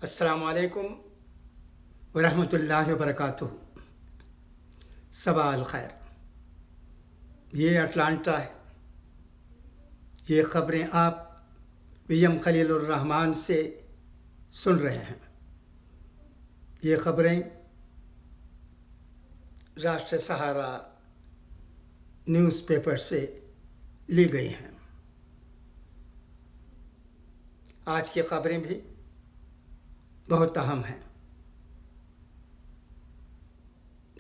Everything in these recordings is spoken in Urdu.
السلام علیکم ورحمۃ اللہ وبرکاتہ۔ صباح الخیر۔ یہ اٹلانٹا ہے۔ یہ خبریں آپ ویم خلیل الرحمان سے سن رہے ہیں۔ یہ خبریں راشٹر سہارا نیوز پیپر سے لی گئی ہیں۔ آج کی خبریں بھی بہت اہم ہیں،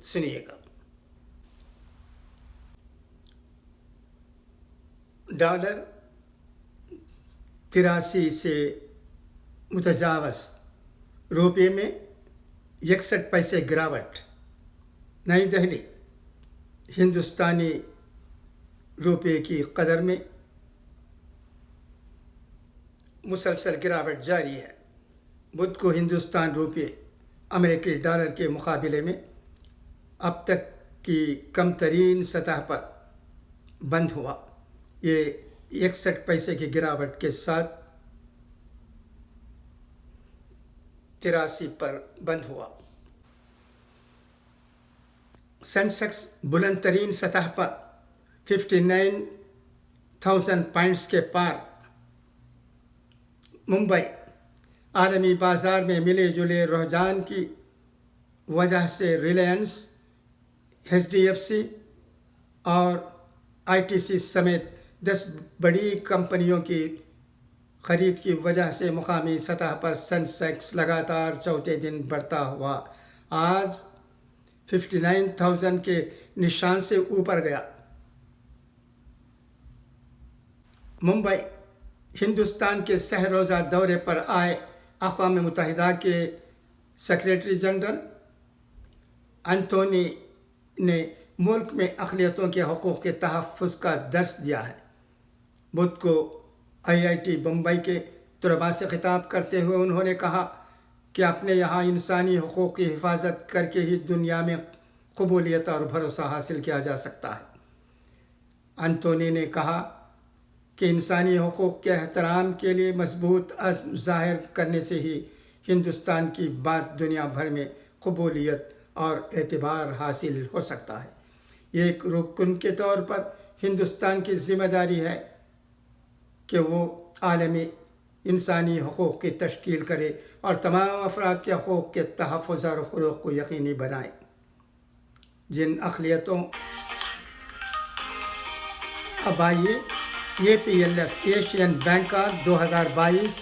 سنیے گا۔ ڈالر 83 سے متجاوز، روپے میں 61 پیسے گراوٹ۔ نئی دہلی، ہندوستانی روپے کی قدر میں مسلسل گراوٹ جاری ہے۔ بدھ کو ہندوستان روپے امریکی ڈالر کے مقابلے میں اب تک کی کم ترین سطح پر بند ہوا۔ یہ 61 پیسے کی گراوٹ کے ساتھ 83 پر بند ہوا۔ سینسیکس بلند ترین سطح پر 59,000 پوائنٹس کے پار۔ ممبئی، عالمی بازار میں ملے جلے رجحان کی وجہ سے ریلائنس، HDFC اور ITC سمیت 10 بڑی کمپنیوں کی خرید کی وجہ سے مقامی سطح پر سینسیکس لگاتار چوتھے دن بڑھتا ہوا آج 59,000 کے نشان سے اوپر گیا۔ ممبئی، ہندوستان کے سہ روزہ دورے پر آئے اقوام متحدہ کے سیکریٹری جنرل انتونی نے ملک میں اقلیتوں کے حقوق کے تحفظ کا درس دیا ہے۔ بدھ کو IIT بمبئی کے طلباء سے خطاب کرتے ہوئے انہوں نے کہا کہ اپنے یہاں انسانی حقوق کی حفاظت کر کے ہی دنیا میں قبولیت اور بھروسہ حاصل کیا جا سکتا ہے۔ انتونی نے کہا کہ انسانی حقوق کے احترام کے لیے مضبوط عزم ظاہر کرنے سے ہی ہندوستان کی بات دنیا بھر میں قبولیت اور اعتبار حاصل ہو سکتا ہے۔ یہ ایک رکن کے طور پر ہندوستان کی ذمہ داری ہے کہ وہ عالمی انسانی حقوق کی تشکیل کرے اور تمام افراد کے حقوق کے تحفظ اور فروغ کو یقینی بنائے۔ جن اقلیتوں اب آئیے APLF ایشین بینکار 2022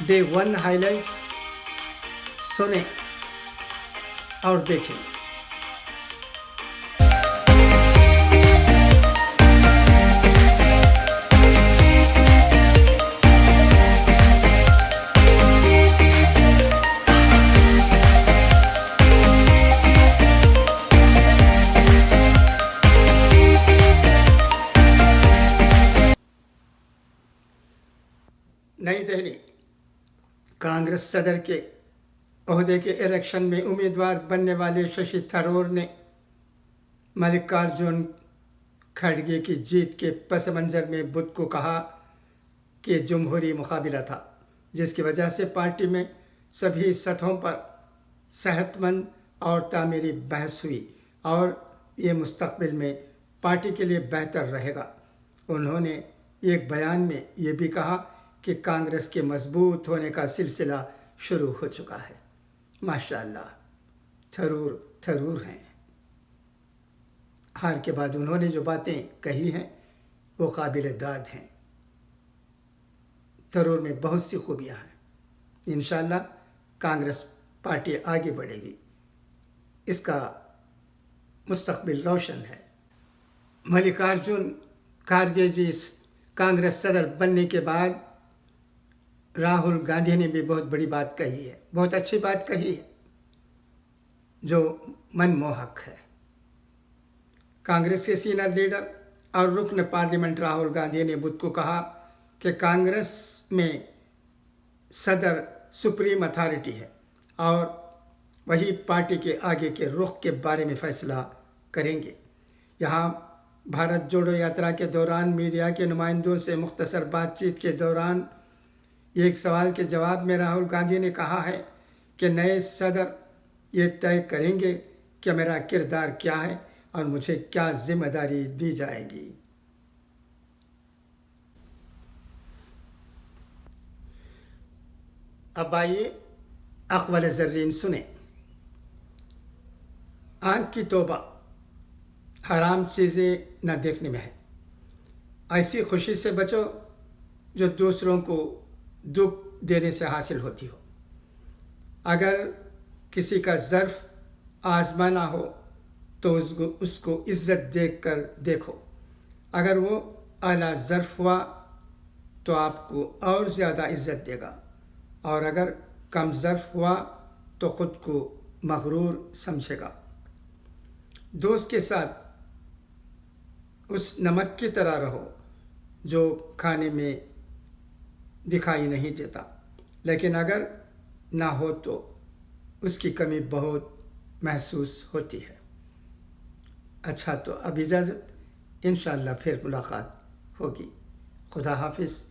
ڈے 1 ہائی لائٹس سنیں اور دیکھیں۔ نئی دہلی، کانگریس صدر کے عہدے کے الیکشن میں امیدوار بننے والے ششی تھرور نے ملکارجن کھڑگے کی جیت کے پس منظر میں بدھ کو کہا کہ جمہوری مقابلہ تھا، جس کی وجہ سے پارٹی میں سبھی سطحوں پر صحت مند اور تعمیری بحث ہوئی اور یہ مستقبل میں پارٹی کے لیے بہتر رہے گا۔ انہوں نے ایک بیان میں یہ بھی کہا کہ کانگریس کے مضبوط ہونے کا سلسلہ شروع ہو چکا ہے۔ ماشاءاللہ، تھرور ہیں۔ ہار کے بعد انہوں نے جو باتیں کہی ہیں وہ قابل داد ہیں۔ تھرور میں بہت سی خوبیاں ہیں۔ انشاءاللہ کانگریس پارٹی آگے بڑھے گی، اس کا مستقبل روشن ہے۔ ملکارجن کھڑگے جی کانگریس صدر بننے کے بعد راہل گاندھی نے بھی بہت بڑی بات کہی ہے، بہت اچھی بات کہی ہے جو من موہک ہے۔ کانگریس کے سینئر لیڈر اور رکن پارلیمنٹ راہل گاندھی نے بدھ کو کہا کہ کانگریس میں صدر سپریم اتھارٹی ہے اور وہی پارٹی کے آگے کے رخ کے بارے میں فیصلہ کریں گے۔ یہاں بھارت جوڑو یاترا کے دوران میڈیا کے نمائندوں سے مختصر بات چیت کے دوران ایک سوال کے جواب میں راہل گاندھی نے کہا ہے کہ نئے صدر یہ طے کریں گے کہ میرا کردار کیا ہے اور مجھے کیا ذمہ داری دی جائے گی۔ اب آئیے اقوال زرین سنیں۔ آنکھ کی توبہ، حرام چیزیں نہ دیکھنے میں ہے۔ ایسی خوشی سے بچو جو دوسروں کو دکھ دینے سے حاصل ہوتی ہو۔ اگر کسی کا ظرف آزمانا ہو تو اس کو عزت دیکھ کر دیکھو۔ اگر وہ اعلیٰ ظرف ہوا تو آپ کو اور زیادہ عزت دے گا، اور اگر کم ظرف ہوا تو خود کو مغرور سمجھے گا۔ دوست کے ساتھ اس نمک کی طرح رہو جو کھانے میں دکھائی نہیں دیتا، لیکن اگر نہ ہو تو اس کی کمی بہت محسوس ہوتی ہے۔ اچھا، تو اب اجازت، انشاءاللہ پھر ملاقات ہوگی۔ خدا حافظ۔